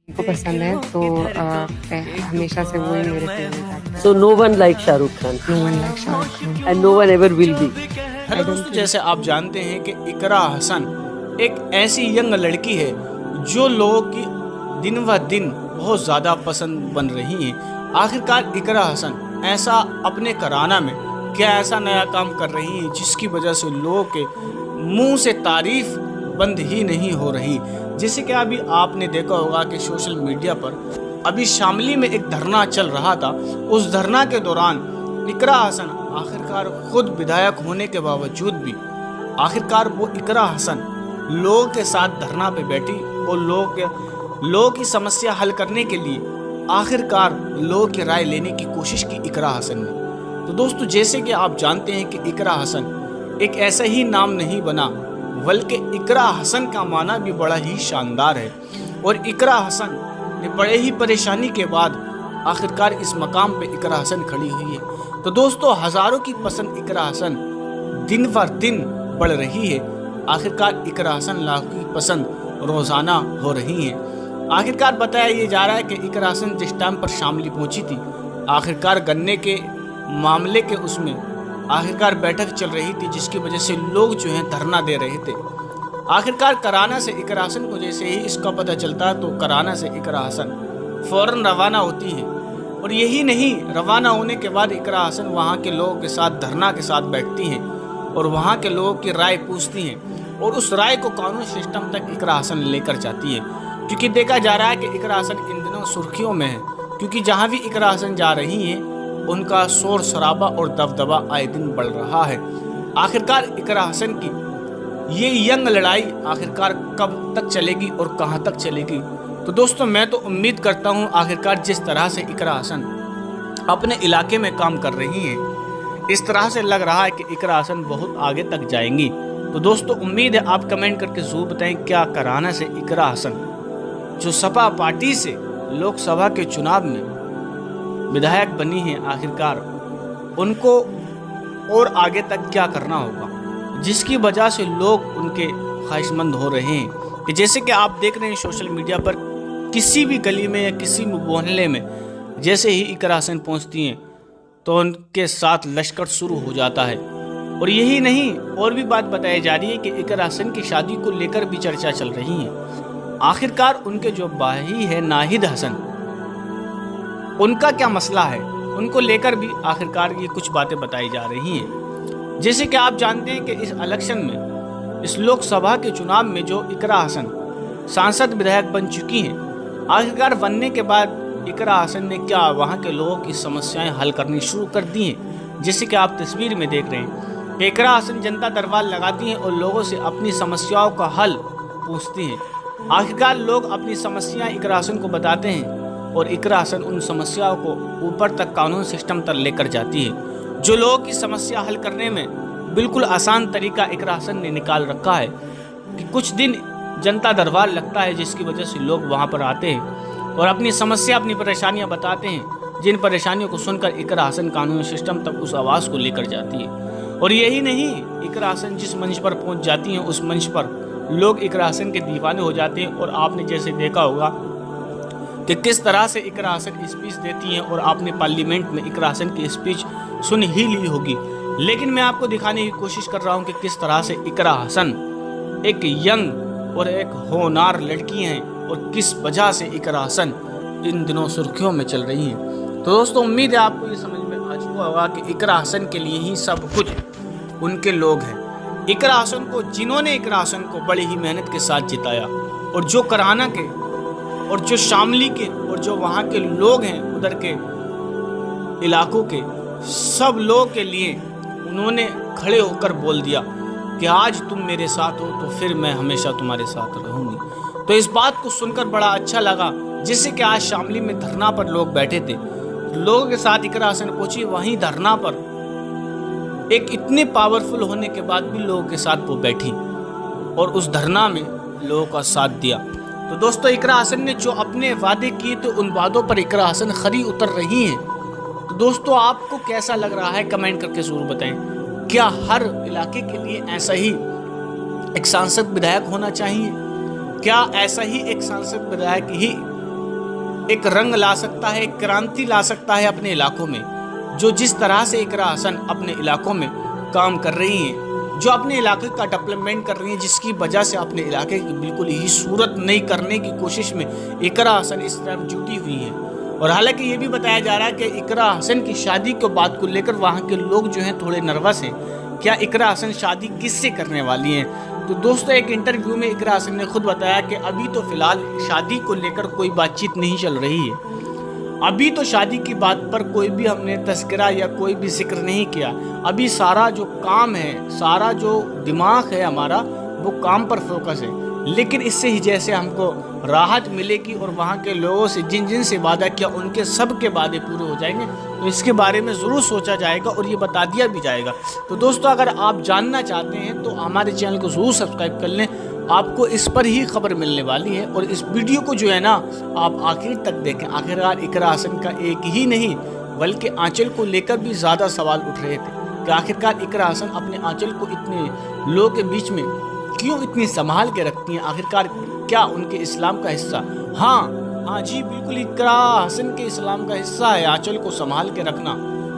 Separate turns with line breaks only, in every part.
को पसंद है तो हमेशा से वो ही मेरे favourite actor.
So no one like Shahrukh Khan
no one like Shahrukh Khan.
and no one ever will be.
Hello दोस्तों, जैसे आप जानते हैं कि इकरा हसन एक ऐसी यंग लड़की है जो लोगों की दिन व दिन बहुत ज़्यादा पसंद बन रही हैं। आखिरकार इकरा हसन ऐसा अपने कराना में क्या ऐसा नया काम कर रही है जिसकी वजह से लोगों के मुंह से तारीफ बंद ही नहीं हो रही। जैसे कि अभी आपने देखा होगा कि सोशल मीडिया पर अभी शामली में एक धरना चल रहा था। उस धरना के दौरान इकरा हसन आखिरकार खुद विधायक होने के बावजूद भी आखिरकार वो इकरा हसन लोगों के साथ धरना पे बैठी और लोगों की समस्या हल करने के लिए आखिरकार लोगों की राय लेने की कोशिश की इकरा हसन ने। तो दोस्तों, जैसे कि आप जानते हैं कि इकरा हसन एक ऐसा ही नाम नहीं बना, बल्कि इकरा हसन का माना भी बड़ा ही शानदार है। और इकरा हसन ने बड़े ही परेशानी के बाद आखिरकार इस मकाम पे इकरा हसन खड़ी हुई है। तो दोस्तों, हज़ारों की पसंद इकरा हसन दिन पर दिन बढ़ रही है। आखिरकार इकरा हसन लाखों की पसंद रोज़ाना हो रही है। आखिरकार बताया ये जा रहा है कि इकरा हसन जिस टाइम पर शामली पहुंची थी, आखिरकार गन्ने के मामले के उसमें आखिरकार बैठक चल रही थी, जिसकी वजह से लोग जो हैं धरना दे रहे थे। आखिरकार कराना से इकरा हसन को जैसे ही इसका पता चलता है तो कराना से इकरा हसन फ़ौरन रवाना होती है। और यही नहीं, रवाना होने के बाद इकरा हसन वहाँ के लोगों के साथ धरना के साथ बैठती हैं और वहाँ के लोगों की राय पूछती हैं और उस राय को कानूनी सिस्टम तक इकरा हसन लेकर जाती है। क्योंकि देखा जा रहा है कि इकरा हसन इन दिनों सुर्खियों में है, क्योंकि जहाँ भी इकरा हसन जा रही हैं उनका शोर शराबा और दबदबा आए दिन बढ़ रहा है। आखिरकार इकरा हसन की ये यंग लड़ाई आखिरकार कब तक चलेगी और कहां तक चलेगी? तो दोस्तों, मैं तो उम्मीद करता हूं आखिरकार जिस तरह से इकरा हसन अपने इलाके में काम कर रही हैं, इस तरह से लग रहा है कि इकरा हसन बहुत आगे तक जाएंगी। तो दोस्तों, उम्मीद है आप कमेंट करके ज़रूर बताएं क्या कराना से इकरा हसन जो सपा पार्टी से लोकसभा के चुनाव में विधायक बनी है, आखिरकार उनको और आगे तक क्या करना होगा जिसकी वजह से लोग उनके ख्वाहिशमंद हो रहे हैं। कि जैसे कि आप देख रहे हैं सोशल मीडिया पर किसी भी गली में या किसी भी मोहल्ले में जैसे ही इकरा हसन पहुंचती हैं तो उनके साथ लश्कर शुरू हो जाता है। और यही नहीं, और भी बात बताई जा रही है कि इकरा हसन की शादी को लेकर भी चर्चा चल रही है। आखिरकार उनके जो भाई है नाहिद हसन, उनका क्या मसला है, उनको लेकर भी आखिरकार ये कुछ बातें बताई जा रही हैं। जैसे कि आप जानते हैं कि इस इलेक्शन में, इस लोकसभा के चुनाव में जो इकरा हसन सांसद विधायक बन चुकी हैं, आखिरकार बनने के बाद इकरा हसन ने क्या वहाँ के लोगों की समस्याएं हल करनी शुरू कर दी हैं। जैसे कि आप तस्वीर में देख रहे हैं कि इकरा हसन जनता दरबार लगाती हैं और लोगों से अपनी समस्याओं का हल पूछती हैं। आखिरकार लोग अपनी समस्याएं इकरा हसन को बताते हैं और इकरा हसन उन समस्याओं को ऊपर तक कानून सिस्टम तक लेकर जाती है। जो लोगों की समस्या हल करने में बिल्कुल आसान तरीका इकरा हसन ने निकाल रखा है कि कुछ दिन जनता दरबार लगता है, जिसकी वजह से लोग वहां पर आते हैं और अपनी समस्या अपनी परेशानियां बताते हैं, जिन परेशानियों को सुनकर इकरा हसन कानूनी सिस्टम तक उस आवाज़ को लेकर जाती है। और यही नहीं, इकरा हसन जिस मंच पर पहुँच जाती हैं उस मंच पर लोग इकरा हसन के दीवाने हो जाते हैं। और आपने जैसे देखा होगा कि किस तरह से इकरा हसन स्पीच देती हैं और आपने पार्लियामेंट में इकरा हसन की स्पीच सुन ही ली होगी। लेकिन मैं आपको दिखाने की कोशिश कर रहा हूं कि किस तरह से इकरा हसन एक यंग और एक होनहार लड़की हैं और किस वजह से इकरा हसन इन दिनों सुर्खियों में चल रही हैं। तो दोस्तों, उम्मीद है आपको ये समझ में आ चुका होगा कि इकरा हसन के लिए ही सब कुछ उनके लोग हैं। इकरा हसन को, जिन्होंने इकरा हसन को बड़ी ही मेहनत के साथ जिताया, और जो कराना के और जो शामली के और जो वहाँ के लोग हैं उधर के इलाकों के, सब लोग के लिए उन्होंने खड़े होकर बोल दिया कि आज तुम मेरे साथ हो तो फिर मैं हमेशा तुम्हारे साथ रहूँगी। तो इस बात को सुनकर बड़ा अच्छा लगा। जैसे कि आज शामली में धरना पर लोग बैठे थे, लोगों के साथ इकरा हसन पहुंची, वहीं धरना पर एक इतने पावरफुल होने के बाद भी लोगों के साथ वो बैठी और उस धरना में लोगों का साथ दिया। तो दोस्तों, इकरा हसन ने जो अपने वादे किए थे उन वादों पर इकरा हसन खरी उतर रही हैं। तो दोस्तों, आपको कैसा लग रहा है कमेंट करके ज़रूर बताएं। क्या हर इलाके के लिए ऐसा ही एक सांसद विधायक होना चाहिए? क्या ऐसा ही एक सांसद विधायक ही एक रंग ला सकता है, एक क्रांति ला सकता है अपने इलाकों में। जो जिस तरह से इकरा हसन अपने इलाकों में काम कर रही हैं, जो अपने इलाके का डेवलपमेंट कर रही हैं, जिसकी वजह से अपने इलाके की बिल्कुल ही सूरत नहीं करने की कोशिश में इकरा हसन इस तरह जुटी हुई हैं। और हालांकि ये भी बताया जा रहा है कि इकरा हसन की शादी को बात को लेकर वहाँ के लोग जो हैं थोड़े नर्वस हैं, क्या इकरा हसन शादी किससे करने वाली हैं। तो दोस्तों एक इंटरव्यू में इकरा हसन ने खुद बताया कि अभी तो फिलहाल शादी को लेकर कोई बातचीत नहीं चल रही है, अभी तो शादी की बात पर कोई भी हमने तस्करा या कोई भी जिक्र नहीं किया। अभी सारा जो काम है, सारा जो दिमाग है हमारा, वो काम पर फोकस है। लेकिन इससे ही जैसे हमको राहत मिलेगी और वहाँ के लोगों से जिन जिन से वादा किया उनके सब के वादे पूरे हो जाएंगे, तो इसके बारे में ज़रूर सोचा जाएगा और ये बता दिया भी जाएगा। तो दोस्तों अगर आप जानना चाहते हैं तो हमारे चैनल को ज़रूर सब्सक्राइब कर लें, आपको इस पर ही खबर मिलने वाली है। और इस वीडियो को जो है ना आप आखिर तक देखें। आखिरकार इकरा हसन का एक ही नहीं बल्कि आंचल को लेकर भी ज़्यादा सवाल उठ रहे थे कि आखिरकार इकरा हसन अपने आंचल को इतने लोगों के बीच में क्यों इतनी संभाल के रखती हैं, आखिरकार क्या उनके इस्लाम का हिस्सा। हाँ जी बिल्कुल, इकरा हसन के इस्लाम का हिस्सा है आंचल को संभाल के रखना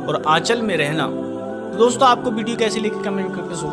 और आंचल में रहना। तो दोस्तों आपको वीडियो कैसी लगी कमेंट करके जरूर